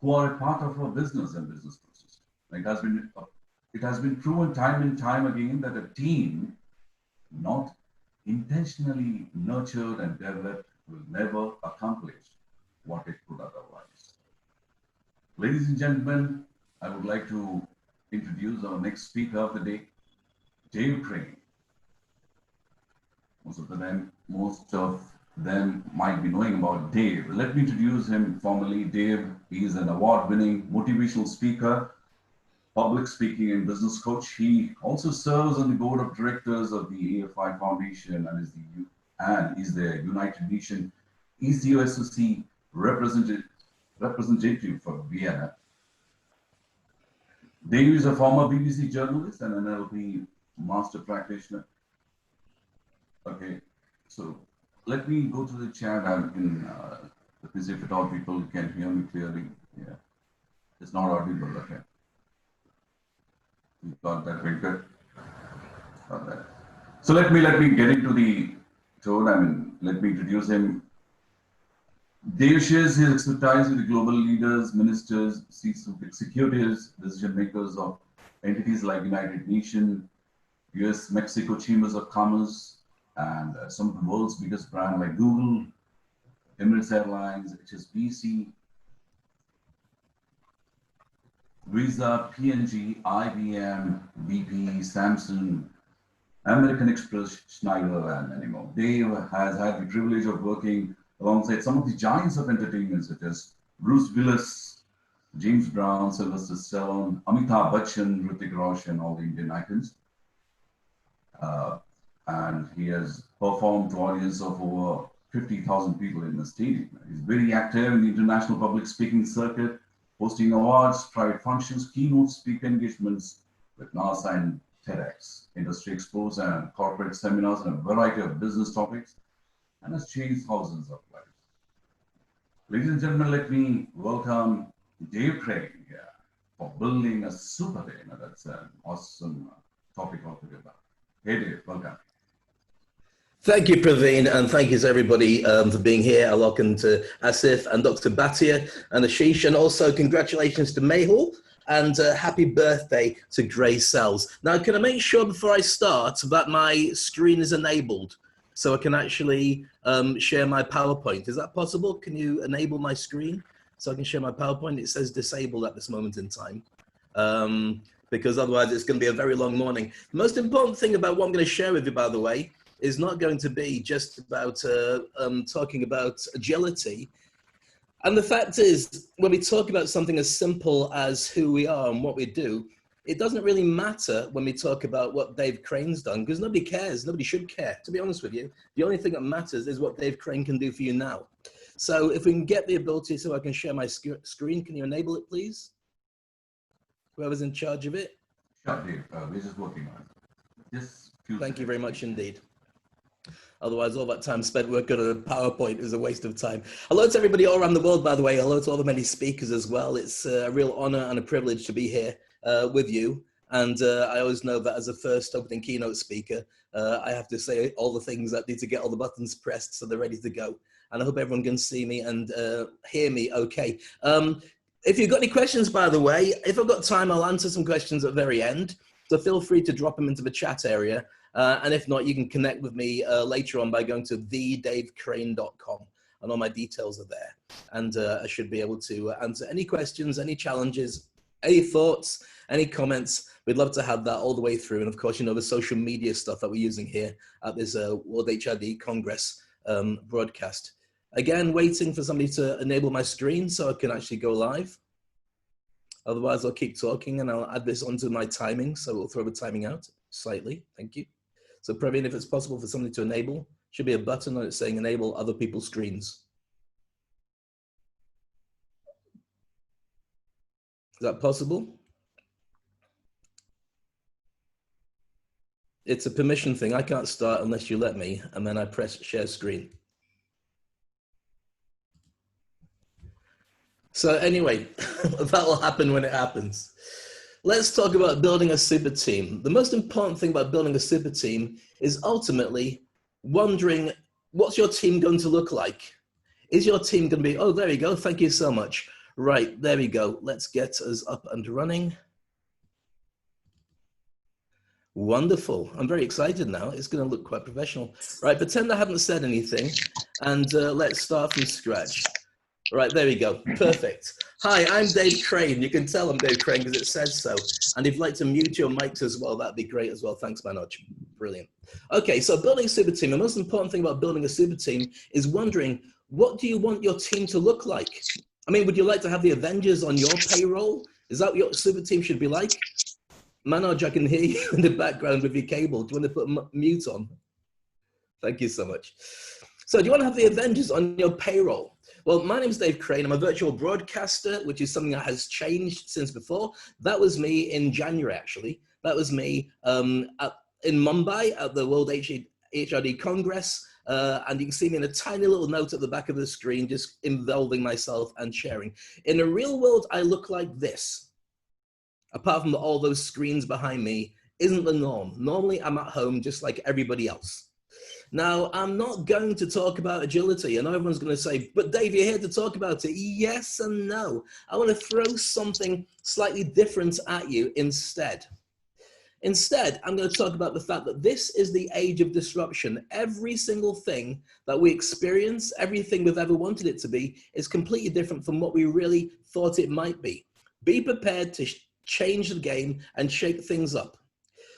who are a part of our business and business process. It has been proven time and time again that a team not intentionally nurtured and developed will never accomplish what it could otherwise. Ladies and gentlemen, I would like to introduce our next speaker of the day, Dave Crane. Most of them might be knowing about Dave. Let me introduce him formally. Dave, he is an award-winning motivational speaker, public speaking and business coach. He also serves on the board of directors of the AFI Foundation and is the United Nations ECOSOC representative for Vienna. Dave is a former BBC journalist and an NLP master practitioner. Okay, so let me go to the chat. Let me see if at all people can hear me clearly. Yeah, it's not audible. Okay, you got that, very good. Got that. So let me get into the tone. Let me introduce him. Dave shares his expertise with the global leaders, ministers, C-suite executives, decision makers of entities like United Nations, US, Mexico Chambers of Commerce, and some of the world's biggest brands like Google, Emirates Airlines, HSBC, Visa, P&G, IBM, BP, Samsung, American Express, Schneider, and many more. Dave has had the privilege of working alongside some of the giants of entertainment such as Bruce Willis, James Brown, Sylvester Stallone, Amitabh Bachchan, Hrithik Roshan, all the Indian icons. And he has performed to an audience of over 50,000 people in the stadium. He's very active in the international public speaking circuit, hosting awards, private functions, keynote speaker engagements with NASA and TEDx, industry expos and corporate seminars on a variety of business topics, and has changed thousands of lives. Ladies and gentlemen, let me welcome Dave Crane here for building a super team. That's an awesome topic altogether. Hey Dave, welcome. Thank you, Praveen, and thank you to everybody for being here. I welcome to Asif and Dr. Bhatia and Ashish, and also congratulations to Mehul and happy birthday to Grace Sells. Now, can I make sure before I start that my screen is enabled so I can actually share my PowerPoint? Is that possible? Can you enable my screen so I can share my PowerPoint? It says disabled at this moment in time. Because otherwise it's going to be a very long morning. The most important thing about what I'm going to share with you, by the way, is not going to be just about talking about agility. And the fact is, when we talk about something as simple as who we are and what we do, it doesn't really matter when we talk about what Dave Crane's done, because nobody cares, nobody should care, to be honest with you. The only thing that matters is what Dave Crane can do for you now. So if we can get the ability so I can share my screen, can you enable it, please? Whoever's in charge of it. Sure, Dave. We're just working on it. Thank you very much indeed. Otherwise, all that time spent working on a PowerPoint is a waste of time. Hello to everybody all around the world, by the way. Hello to all the many speakers as well. It's a real honor and a privilege to be here with you. And I always know that as a first opening keynote speaker, I have to say all the things that need to get all the buttons pressed so they're ready to go. And I hope everyone can see me and hear me okay. If you've got any questions, by the way, if I've got time, I'll answer some questions at the very end. So feel free to drop them into the chat area. And if not, you can connect with me later on by going to thedavecrane.com, and all my details are there. And I should be able to answer any questions, any challenges, any thoughts, any comments. We'd love to have that all the way through. And of course, you know, the social media stuff that we're using here at this World HRD Congress broadcast. Again, waiting for somebody to enable my screen so I can actually go live. Otherwise, I'll keep talking and I'll add this onto my timing. So we'll throw the timing out slightly. Thank you. So Praveen, if it's possible for somebody to enable, should be a button on it saying enable other people's screens. Is that possible? It's a permission thing. I can't start unless you let me, and then I press share screen. So anyway, that will happen when it happens. Let's talk about building a super team. The most important thing about building a super team is ultimately wondering, what's your team going to look like? Is your team going to be, oh, there you go, thank you so much. Right, there we go. Let's get us up and running. Wonderful. I'm very excited now. It's going to look quite professional. Right, pretend I haven't said anything, and let's start from scratch. Right, there we go. Perfect. Hi, I'm Dave Crane. You can tell I'm Dave Crane because it says so. And if you'd like to mute your mics as well, that'd be great as well. Thanks, Manoj. Brilliant. Okay, so building a super team. The most important thing about building a super team is wondering, what do you want your team to look like? I mean, would you like to have the Avengers on your payroll? Is that what your super team should be like? Manoj, I can hear you in the background with your cable. Do you want to put mute on? Thank you so much. So do you want to have the Avengers on your payroll? Well, my name is Dave Crane. I'm a virtual broadcaster, which is something that has changed since before. That was me in January, actually. That was me in Mumbai at the World HRD Congress. And you can see me in a tiny little note at the back of the screen, just involving myself and sharing. In the real world, I look like this. Apart from all those screens behind me, isn't the norm. Normally, I'm at home just like everybody else. Now, I'm not going to talk about agility. I know everyone's going to say, but Dave, you're here to talk about it. Yes and no. I want to throw something slightly different at you instead. Instead, I'm going to talk about the fact that this is the age of disruption. Every single thing that we experience, everything we've ever wanted it to be, is completely different from what we really thought it might be. Be prepared to change the game and shake things up.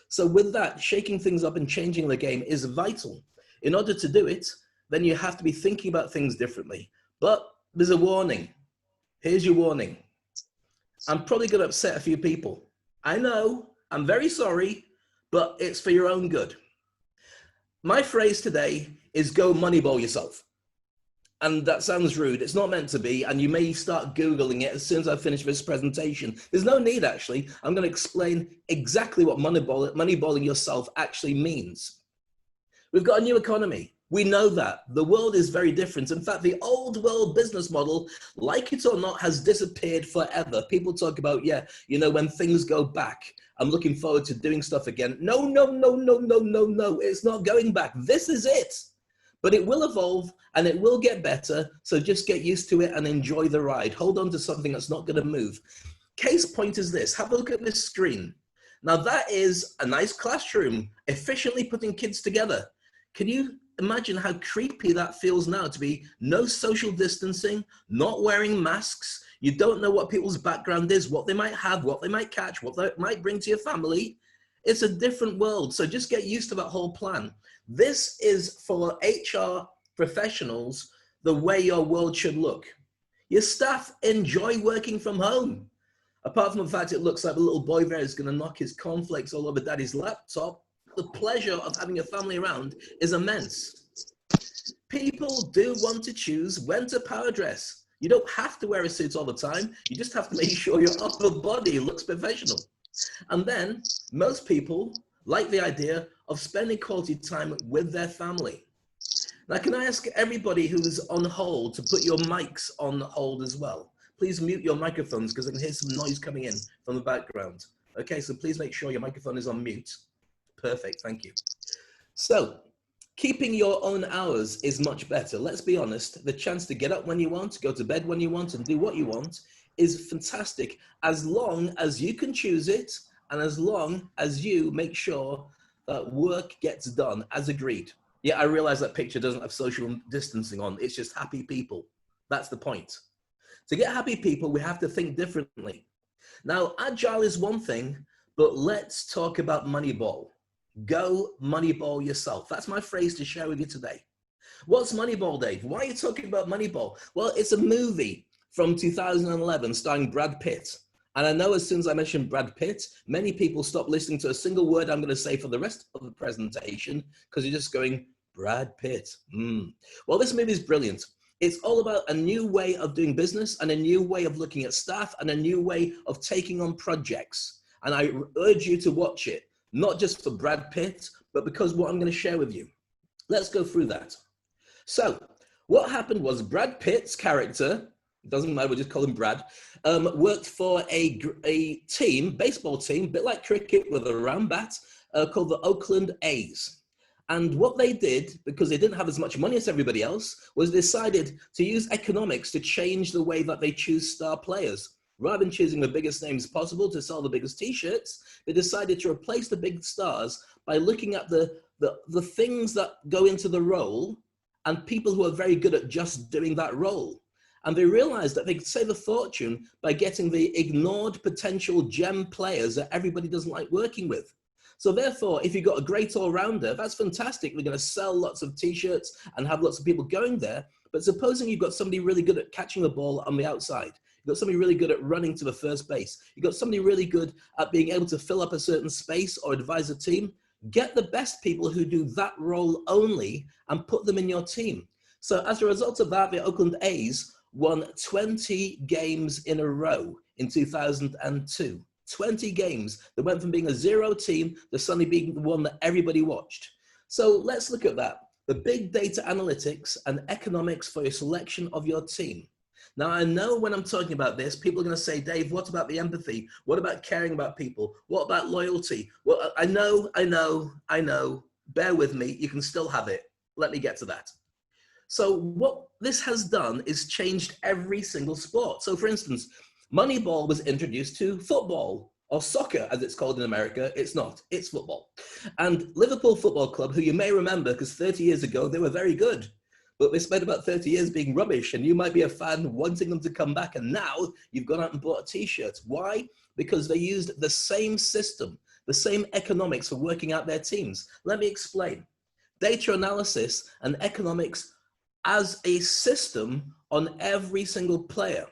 So with that, shaking things up and changing the game is vital. In order to do it, then you have to be thinking about things differently. But there's a warning. Here's your warning. I'm probably going to upset a few people. I know, I'm very sorry, but it's for your own good. My phrase today is go moneyball yourself. And that sounds rude. It's not meant to be. And you may start Googling it as soon as I finish this presentation. There's no need, actually. I'm going to explain exactly what moneyballing yourself actually means. We've got a new economy. We know that. The world is very different. In fact, the old world business model, like it or not, has disappeared forever. People talk about, yeah, you know, when things go back, I'm looking forward to doing stuff again. No, no, no, no, no, no, no. It's not going back. This is it. But it will evolve and it will get better. So just get used to it and enjoy the ride. Hold on to something that's not going to move. Case point is this. Have a look at this screen. Now that is a nice classroom, efficiently putting kids together. Can you imagine how creepy that feels now to be no social distancing, not wearing masks? You don't know what people's background is, what they might have, what they might catch, what they might bring to your family. It's a different world. So just get used to that whole plan. This is for HR professionals, the way your world should look. Your staff enjoy working from home. Apart from the fact it looks like a little boy there is going to knock his cornflakes all over daddy's laptop, the pleasure of having your family around is immense. People do want to choose when to power dress. You don't have to wear a suit all the time. You just have to make sure your upper body looks professional. And then most people like the idea of spending quality time with their family. Now, can I ask everybody who's on hold to put your mics on hold as well? Please mute your microphones because I can hear some noise coming in from the background. Okay, so please make sure your microphone is on mute. Perfect, thank you. So, keeping your own hours is much better. Let's be honest, the chance to get up when you want, go to bed when you want, and do what you want is fantastic, as long as you can choose it, and as long as you make sure that work gets done as agreed. Yeah, I realize that picture doesn't have social distancing on, it's just happy people. That's the point. To get happy people, we have to think differently. Now, agile is one thing, but let's talk about Moneyball. Go Moneyball yourself. That's my phrase to share with you today. What's Moneyball, Dave? Why are you talking about Moneyball? Well, it's a movie from 2011 starring Brad Pitt. And I know as soon as I mention Brad Pitt, many people stop listening to a single word I'm going to say for the rest of the presentation because you're just going, Brad Pitt. Well, this movie is brilliant. It's all about a new way of doing business and a new way of looking at staff and a new way of taking on projects. And I urge you to watch it, not just for Brad Pitt, but because what I'm going to share with you. Let's go through that. So what happened was Brad Pitt's character, doesn't matter, we'll just call him Brad, worked for a team, baseball team, a bit like cricket with a round bat, called the Oakland A's. And what they did, because they didn't have as much money as everybody else, was decided to use economics to change the way that they choose star players. Rather than choosing the biggest names possible to sell the biggest t-shirts, they decided to replace the big stars by looking at the things that go into the role and people who are very good at just doing that role. And they realized that they could save a fortune by getting the ignored potential gem players that everybody doesn't like working with. So therefore, if you've got a great all-rounder, that's fantastic. We're going to sell lots of t-shirts and have lots of people going there. But supposing you've got somebody really good at catching the ball on the outside, you've got somebody really good at running to the first base, you've got somebody really good at being able to fill up a certain space or advise a team, get the best people who do that role only and put them in your team. So as a result of that, the Oakland A's won 20 games in a row in 2002. 20 games that went from being a zero team to suddenly being the one that everybody watched. So let's look at that. The big data analytics and economics for your selection of your team. Now, I know when I'm talking about this, people are going to say, Dave, what about the empathy? What about caring about people? What about loyalty? Well, I know. Bear with me. You can still have it. Let me get to that. So what this has done is changed every single sport. So for instance, Moneyball was introduced to football, or soccer as it's called in America. It's not, it's football. And Liverpool Football Club, who you may remember because 30 years ago, they were very good, but they spent about 30 years being rubbish, and you might be a fan wanting them to come back, and now you've gone out and bought a t-shirt. Why? Because they used the same system, the same economics for working out their teams. Let me explain. Data analysis and economics as a system on every single player.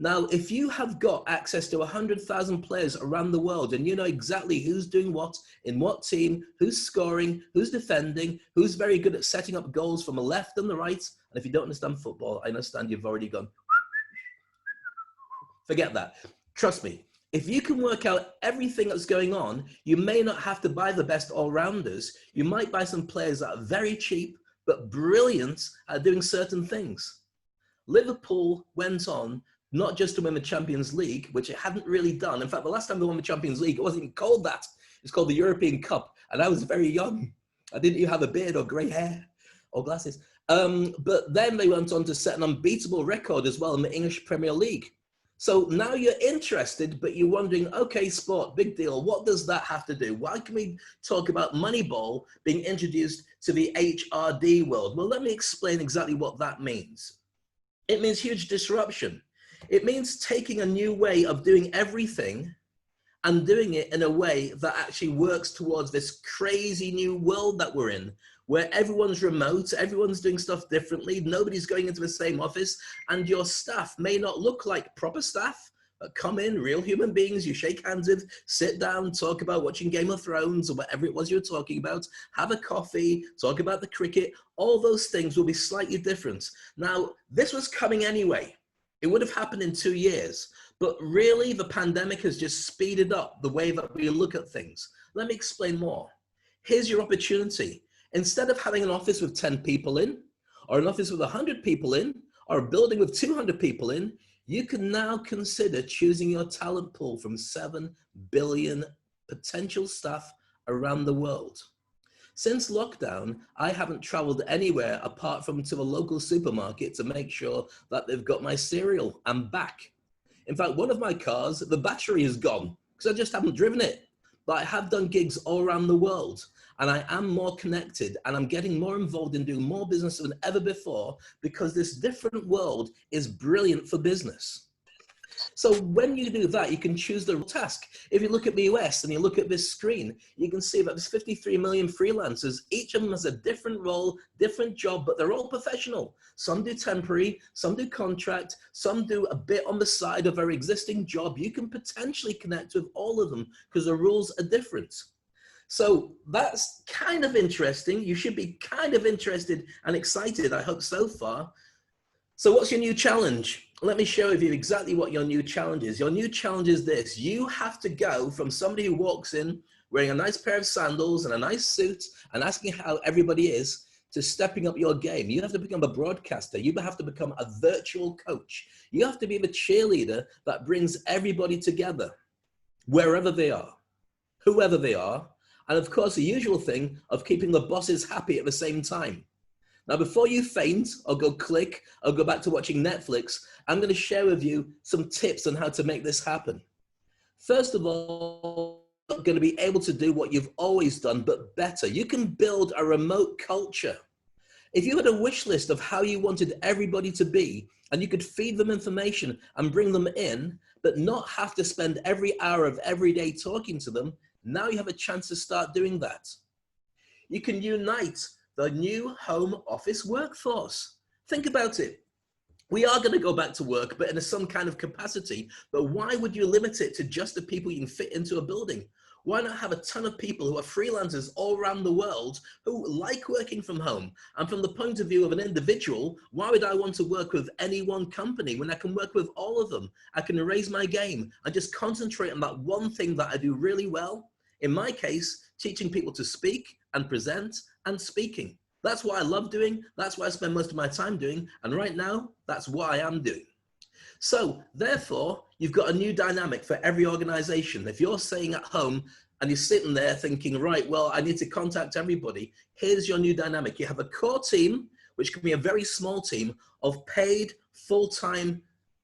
Now, if you have got access to 100,000 players around the world and you know exactly who's doing what, in what team, who's scoring, who's defending, who's very good at setting up goals from the left and the right, and if you don't understand football, I understand you've already gone, forget that. Trust me, if you can work out everything that's going on, you may not have to buy the best all-rounders. You might buy some players that are very cheap, but brilliant at doing certain things. Liverpool went on not just to win the Champions League, which it hadn't really done. In fact, the last time they won the Champions League, it wasn't even called that. It's called the European Cup. And I was very young. I didn't even have a beard or grey hair or glasses. But then they went on to set an unbeatable record as well in the English Premier League. So now you're interested, but you're wondering, okay, sport, big deal. What does that have to do? Why can we talk about Moneyball being introduced to the HRD world? Well, let me explain exactly what that means. It means huge disruption. It means taking a new way of doing everything and doing it in a way that actually works towards this crazy new world that we're in, where everyone's remote, everyone's doing stuff differently, nobody's going into the same office, and your staff may not look like proper staff, but come in, real human beings, you shake hands with, sit down, talk about watching Game of Thrones or whatever it was you were talking about, have a coffee, talk about the cricket, all those things will be slightly different. Now, this was coming anyway. It would have happened in 2 years, but really the pandemic has just speeded up the way that we look at things. Let me explain more. Here's your opportunity. Instead of having an office with 10 people in, or an office with 100 people in, or a building with 200 people in, you can now consider choosing your talent pool from 7 billion potential staff around the world. Since lockdown, I haven't traveled anywhere apart from to a local supermarket to make sure that they've got my cereal. I'm back. In fact, one of my cars, the battery is gone because I just haven't driven it. But I have done gigs all around the world, and I am more connected, and I'm getting more involved in doing more business than ever before because this different world is brilliant for business. So when you do that, you can choose the task. If you look at the US and you look at this screen, you can see that there's 53 million freelancers. Each of them has a different role, different job, but they're all professional. Some do temporary, some do contract, some do a bit on the side of their existing job. You can potentially connect with all of them because the rules are different. So that's kind of interesting. You should be kind of interested and excited, I hope so far. So what's your new challenge? Let me show you exactly what your new challenge is. Your new challenge is this. You have to go from somebody who walks in wearing a nice pair of sandals and a nice suit and asking how everybody is to stepping up your game. You have to become a broadcaster. You have to become a virtual coach. You have to be the cheerleader that brings everybody together, wherever they are, whoever they are. And of course, the usual thing of keeping the bosses happy at the same time. Now, before you faint or go click or go back to watching Netflix, I'm going to share with you some tips on how to make this happen. First of all, you're going to be able to do what you've always done, but better. You can build a remote culture. If you had a wish list of how you wanted everybody to be, and you could feed them information and bring them in, but not have to spend every hour of every day talking to them, now you have a chance to start doing that. You can unite the new home office workforce. Think about it. We are going to go back to work, but in some kind of capacity. But why would you limit it to just the people you can fit into a building? Why not have a ton of people who are freelancers all around the world who like working from home? And from the point of view of an individual, why would I want to work with any one company when I can work with all of them? I can raise my game and just concentrate on that one thing that I do really well. In my case, teaching people to speak and present and speaking. That's what I love doing. That's what I spend most of my time doing. And right now, that's what I am doing. So therefore, you've got a new dynamic for every organization. If you're staying at home and you're sitting there thinking, right, well, I need to contact everybody, here's your new dynamic. You have a core team, which can be a very small team of paid full-time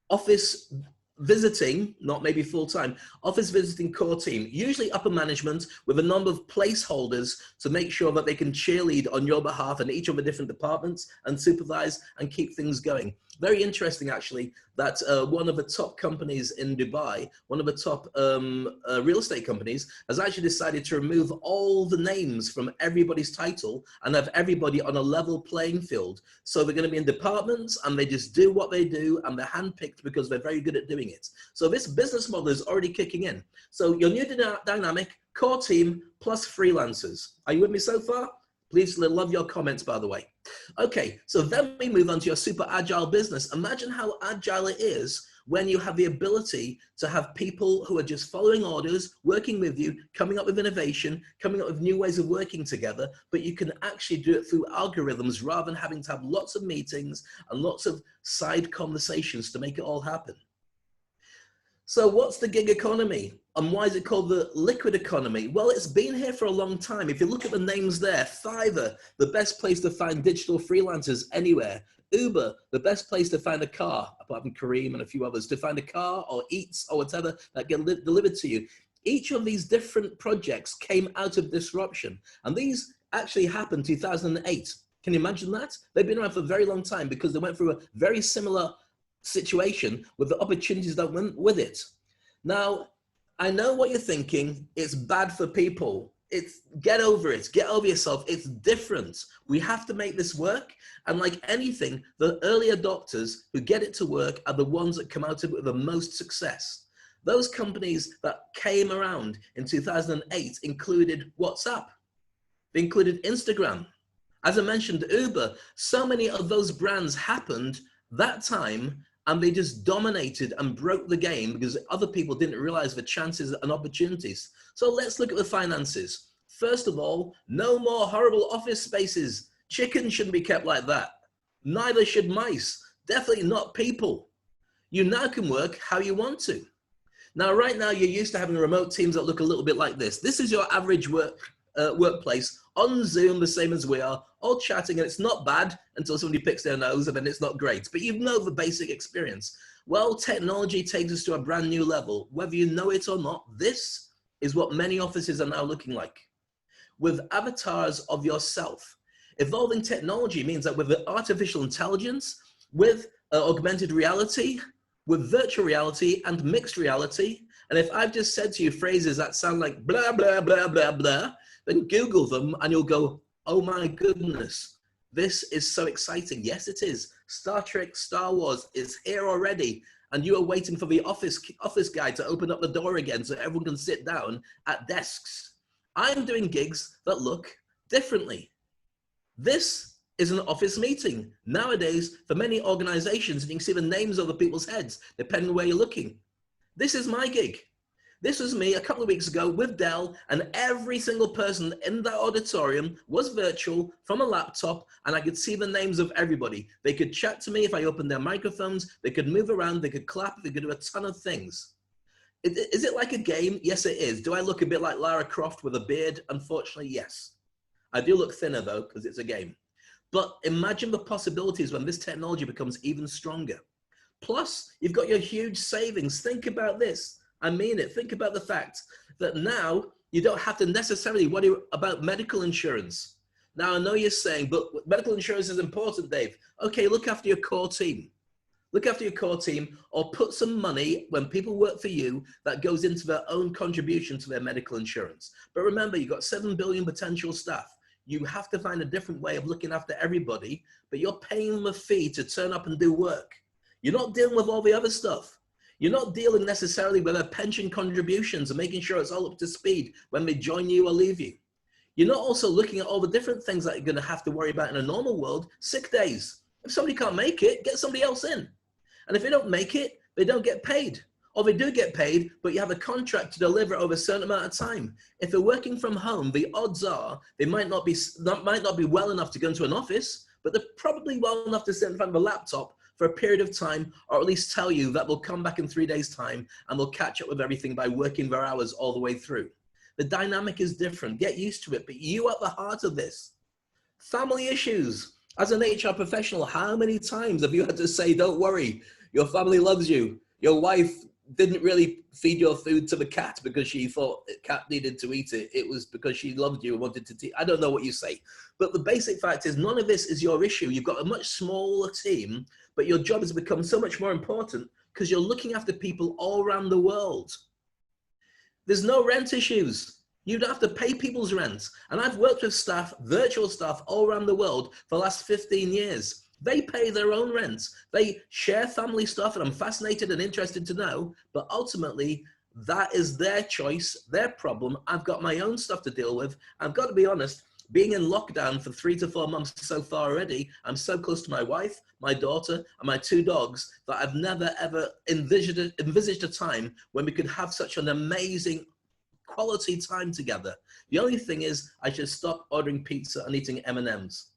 office visiting, not maybe full-time, office visiting core team, usually upper management with a number of placeholders to make sure that they can cheerlead on your behalf in each of the different departments and supervise and keep things going. Very interesting, actually, that one of the top companies in Dubai, one of the top real estate companies, has actually decided to remove all the names from everybody's title and have everybody on a level playing field. So they're going to be in departments and they just do what they do and they're handpicked because they're very good at doing it. So this business model is already kicking in. So your new dynamic, core team plus freelancers. Are you with me so far? Please love your comments, by the way. Okay, so then we move on to your super agile business. Imagine how agile it is when you have the ability to have people who are just following orders, working with you, coming up with innovation, coming up with new ways of working together, but you can actually do it through algorithms rather than having to have lots of meetings and lots of side conversations to make it all happen. So what's the gig economy and why is it called the liquid economy? Well, it's been here for a long time. If you look at the names there, Fiverr, the best place to find digital freelancers anywhere. Uber, the best place to find a car, apart from Kareem and a few others, to find a car or Eats or whatever that get delivered to you. Each of these different projects came out of disruption. And these actually happened 2008. Can you imagine that? They've been around for a very long time because they went through a very similar situation with the opportunities that went with it. Now, I know what you're thinking. It's bad for people. It's get over it. Get over yourself. It's different. We have to make this work. And like anything, the early adopters who get it to work are the ones that come out of it with the most success. Those companies that came around in 2008 included WhatsApp. They included Instagram. As I mentioned, Uber. So many of those brands happened that time, and they just dominated and broke the game because other people didn't realize the chances and opportunities. So let's look at the finances. First of all, no more horrible office spaces. Chickens shouldn't be kept like that. Neither should mice. Definitely not people. You now can work how you want to. Now, right now, you're used to having remote teams that look a little bit like this. This is your average workplace on Zoom, the same as we are, all chatting, and it's not bad until somebody picks their nose, and then it's not great. But you know the basic experience. Well, technology takes us to a brand new level. Whether you know it or not, this is what many offices are now looking like. With avatars of yourself. Evolving technology means that with artificial intelligence, with augmented reality, with virtual reality and mixed reality, and if I've just said to you phrases that sound like blah, blah, blah, blah, blah, then Google them and you'll go, oh my goodness, this is so exciting. Yes, it is. Star Trek, Star Wars is here already. And you are waiting for the office guy to open up the door again so everyone can sit down at desks. I'm doing gigs that look differently. This is an office meeting. Nowadays, for many organizations, and you can see the names of the people's heads, depending on where you're looking. This is my gig. This was me a couple of weeks ago with Dell, and every single person in that auditorium was virtual from a laptop, and I could see the names of everybody. They could chat to me if I opened their microphones, they could move around, they could clap, they could do a ton of things. Is it like a game? Yes, it is. Do I look a bit like Lara Croft with a beard? Unfortunately, yes. I do look thinner though, because it's a game. But imagine the possibilities when this technology becomes even stronger. Plus, you've got your huge savings. Think about this. I mean it. Think about the fact that now you don't have to necessarily worry about medical insurance. Now, I know you're saying, but medical insurance is important, Dave. Okay, look after your core team. Look after your core team, or put some money when people work for you that goes into their own contribution to their medical insurance. But remember, you've got 7 billion potential staff. You have to find a different way of looking after everybody, but you're paying them a fee to turn up and do work. You're not dealing with all the other stuff. You're not dealing necessarily with their pension contributions and making sure it's all up to speed when they join you or leave you. You're not also looking at all the different things that you're going to have to worry about in a normal world. Sick days. If somebody can't make it, get somebody else in. And if they don't make it, they don't get paid. Or they do get paid, but you have a contract to deliver over a certain amount of time. If they're working from home, the odds are they might not be well enough to go into an office, but they're probably well enough to sit in front of a laptop for a period of time, or at least tell you that they'll come back in 3 days' time and they'll catch up with everything by working their hours all the way through. The dynamic is different. Get used to it, but you at the heart of this. Family issues. As an HR professional, how many times have you had to say, don't worry, your family loves you. Your wife didn't really feed your food to the cat because she thought the cat needed to eat it. It was because she loved you and wanted to eat. I don't know what you say. But the basic fact is none of this is your issue. You've got a much smaller team, but your job has become so much more important because you're looking after people all around the world. There's no rent issues. You don't have to pay people's rent. And I've worked with staff, virtual staff all around the world for the last 15 years. They pay their own rent. They share family stuff, and I'm fascinated and interested to know, but ultimately that is their choice, their problem. I've got my own stuff to deal with. I've got to be honest, being in lockdown for 3 to 4 months so far already, I'm so close to my wife, my daughter, and my 2 dogs that I've never ever envisaged a time when we could have such an amazing quality time together. The only thing is I should stop ordering pizza and eating M&Ms.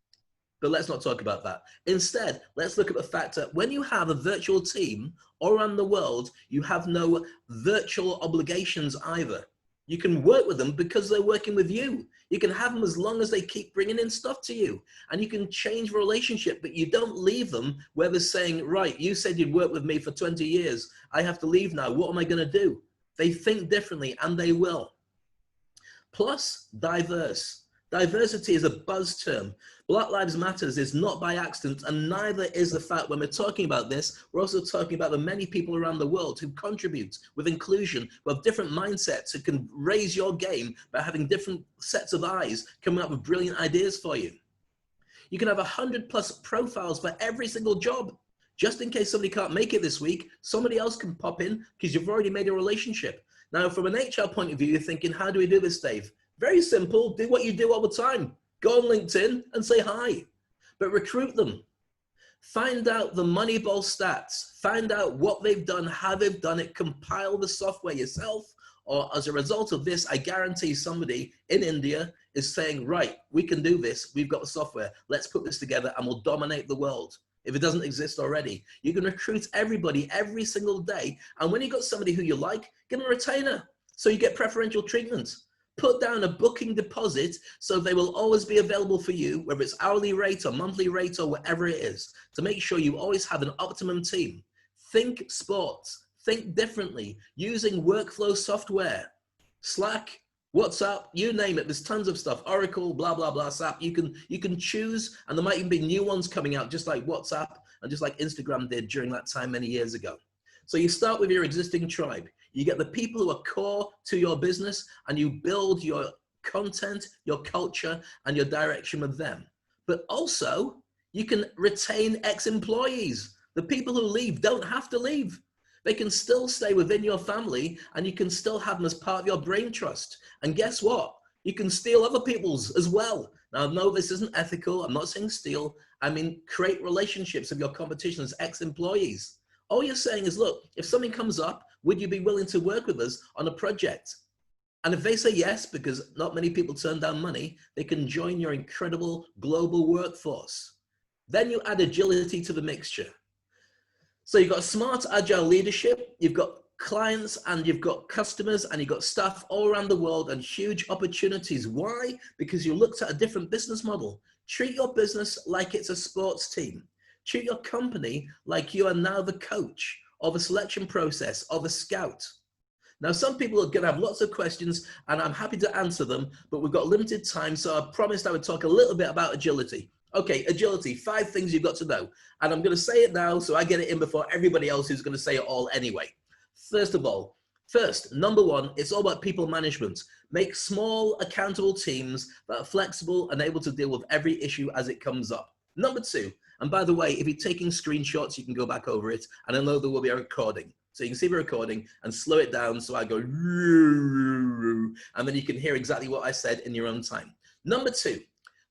But let's not talk about that. Instead, let's look at the fact that when you have a virtual team all around the world, you have no virtual obligations either. You can work with them because they're working with you. You can have them as long as they keep bringing in stuff to you. And you can change the relationship, but you don't leave them where they're saying, right, you said you'd work with me for 20 years. I have to leave now. What am I going to do? They think differently, and they will. Plus, diverse. Diversity is a buzz term. Black Lives Matters is not by accident, and neither is the fact when we're talking about this, we're also talking about the many people around the world who contribute with inclusion, who have different mindsets, who can raise your game by having different sets of eyes, coming up with brilliant ideas for you. You can have 100+ profiles for every single job. Just in case somebody can't make it this week, somebody else can pop in because you've already made a relationship. Now, from an HR point of view, you're thinking, how do we do this, Dave? Very simple. Do what you do all the time. Go on LinkedIn and say hi, but recruit them. Find out the Moneyball stats. Find out what they've done, how they've done it, compile the software yourself, or as a result of this, I guarantee somebody in India is saying, right, we can do this. We've got the software. Let's put this together and we'll dominate the world. If it doesn't exist already, you can recruit everybody every single day. And when you've got somebody who you like, give them a retainer so you get preferential treatment. Put down a booking deposit so they will always be available for you, whether it's hourly rate or monthly rate or whatever it is, to make sure you always have an optimum team. Think sports, think differently, using workflow software, Slack, WhatsApp, you name it. There's tons of stuff. Oracle, blah, blah, blah, SAP. You can choose, and there might even be new ones coming out, just like WhatsApp and just like Instagram did during that time many years ago. So you start with your existing tribe. You get the people who are core to your business, and you build your content, your culture, and your direction with them. But also, you can retain ex-employees. The people who leave don't have to leave. They can still stay within your family, and you can still have them as part of your brain trust. And guess what? You can steal other people's as well. Now, no, this isn't ethical. I'm not saying steal. I mean, create relationships with your competition as ex-employees. All you're saying is, look, if something comes up, would you be willing to work with us on a project? And if they say yes, because not many people turn down money, they can join your incredible global workforce. Then you add agility to the mixture. So you've got smart, agile leadership. You've got clients and you've got customers and you've got staff all around the world and huge opportunities. Why? Because you looked at a different business model. Treat your business like it's a sports team. Treat your company like you are now the coach of a selection process, of a scout. Now, some people are going to have lots of questions and I'm happy to answer them, but we've got limited time. So I promised I would talk a little bit about agility. Okay, agility, 5 things you've got to know. And I'm going to say it now so I get it in before everybody else who's going to say it all anyway. First of all, number 1, it's all about people management. Make small, accountable teams that are flexible and able to deal with every issue as it comes up. Number 2, and by the way, if you're taking screenshots, you can go back over it. And I know there will be a recording. So you can see the recording and slow it down so I go, and then you can hear exactly what I said in your own time. Number 2,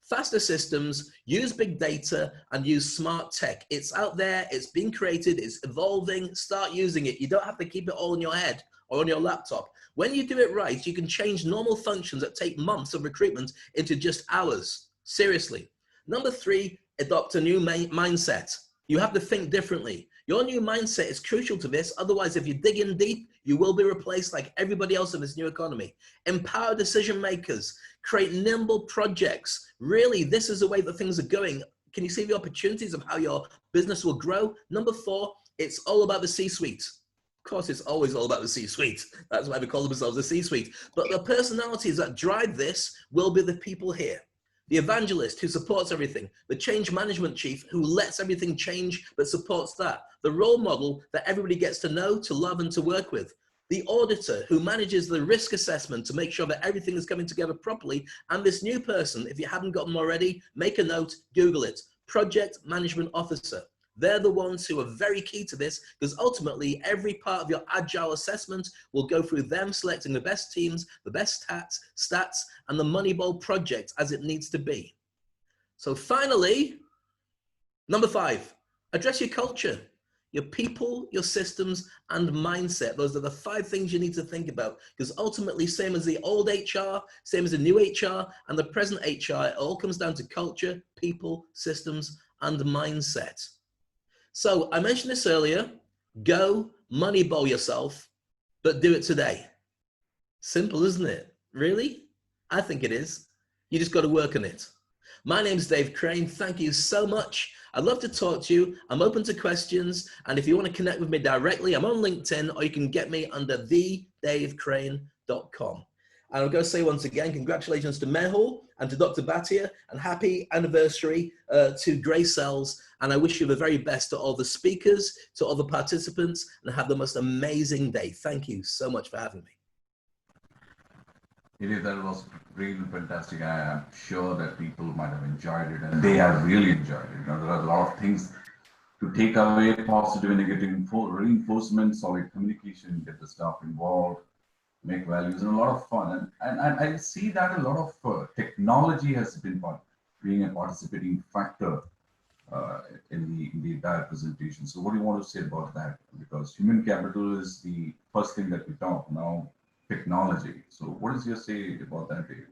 faster systems, use big data and use smart tech. It's out there, it's being created, it's evolving, start using it. You don't have to keep it all in your head or on your laptop. When you do it right, you can change normal functions that take months of recruitment into just hours. Seriously. Number 3, adopt a new mindset. You have to think differently. Your new mindset is crucial to this. Otherwise, if you dig in deep, you will be replaced like everybody else in this new economy. Empower decision makers. Create nimble projects. Really, this is the way that things are going. Can you see the opportunities of how your business will grow? Number 4, it's all about the C-suite. Of course, it's always all about the C-suite. That's why we call themselves the C-suite. But the personalities that drive this will be the people here. The evangelist who supports everything, the change management chief who lets everything change but supports that, the role model that everybody gets to know, to love and to work with, the auditor who manages the risk assessment to make sure that everything is coming together properly, and this new person, if you haven't got them already, make a note, Google it, project management officer. They're the ones who are very key to this because ultimately every part of your agile assessment will go through them selecting the best teams, the best stats, and the Moneyball project as it needs to be. So finally, number 5, address your culture, your people, your systems, and mindset. Those are the 5 things you need to think about because ultimately, same as the old HR, same as the new HR, and the present HR, it all comes down to culture, people, systems, and mindset. So I mentioned this earlier, go Moneyball yourself, but do it today. Simple, isn't it? Really? I think it is. You just got to work on it. My name's Dave Crane. Thank you so much. I'd love to talk to you. I'm open to questions. And if you want to connect with me directly, I'm on LinkedIn or you can get me under thedavecrane.com. And I'm going to say once again, congratulations to Mehul and to Dr. Bhatia and happy anniversary to Grace Sells. And I wish you the very best to all the speakers, to all the participants, and have the most amazing day. Thank you so much for having me. That was really fantastic. I am sure that people might have enjoyed it and they have really enjoyed it. There are a lot of things to take away, positive and negative reinforcement, solid communication, get the staff involved, make values, and a lot of fun. And I see that a lot of technology has been being a participating factor in the entire presentation. So what do you want to say about that? Because human capital is the first thing that we talk now, technology. So what is your say about that, Dave?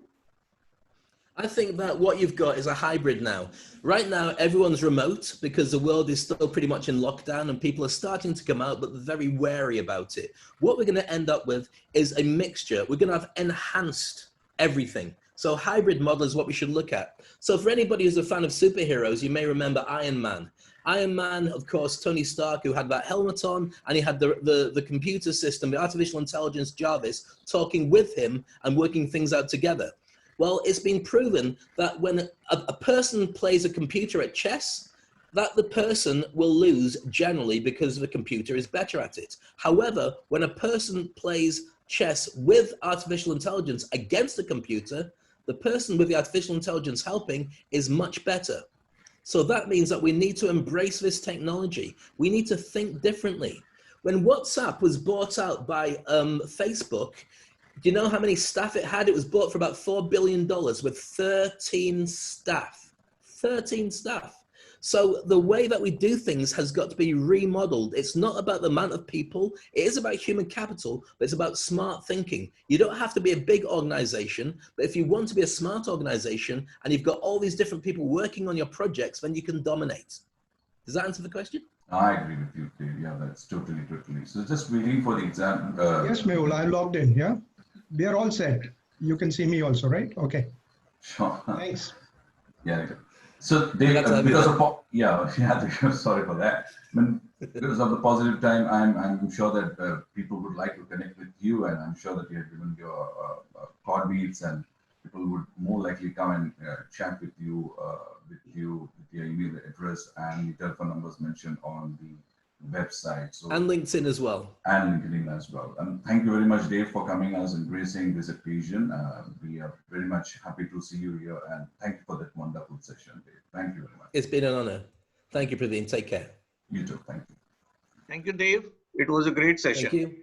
I think that what you've got is a hybrid now. Right now, everyone's remote because the world is still pretty much in lockdown and people are starting to come out, but they're very wary about it. What we're going to end up with is a mixture. We're going to have enhanced everything. So hybrid model is what we should look at. So for anybody who's a fan of superheroes, you may remember Iron Man. Iron Man, of course, Tony Stark, who had that helmet on, and he had the computer system, the artificial intelligence Jarvis, talking with him and working things out together. Well, it's been proven that when a person plays a computer at chess, that the person will lose generally because the computer is better at it. However, when a person plays chess with artificial intelligence against the computer, the person with the artificial intelligence helping is much better. So that means that we need to embrace this technology. We need to think differently. When WhatsApp was bought out by Facebook, do you know how many staff it had? It was bought for about $4 billion with 13 staff. 13 staff. So the way that we do things has got to be remodeled. It's not about the amount of people. It is about human capital, but it's about smart thinking. You don't have to be a big organization, but if you want to be a smart organization and you've got all these different people working on your projects, then you can dominate. Does that answer the question? I agree with you, Dave. Yeah, that's totally. So just waiting for the exam. Yes, Mehul, I'm logged in. Yeah, we are all set. You can see me also, right? Okay. Sure. Thanks. Yeah. So they, Glad to have you because there. of sorry for that. I mean, because of the positive time, I'm sure that people would like to connect with you, and I'm sure that you have given your coordinates, and people would more likely come and chat with your email address and the telephone numbers mentioned on the website. So And LinkedIn as well. and LinkedIn as well. And thank you very much, Dave, for coming us and gracing this occasion. We are very much happy to see you here, and thank you for that wonderful session, Dave. Thank you very much. It's been an honor. Thank you, Praveen. Take care. You too. Thank you. Thank you, Dave. It was a great session. Thank you.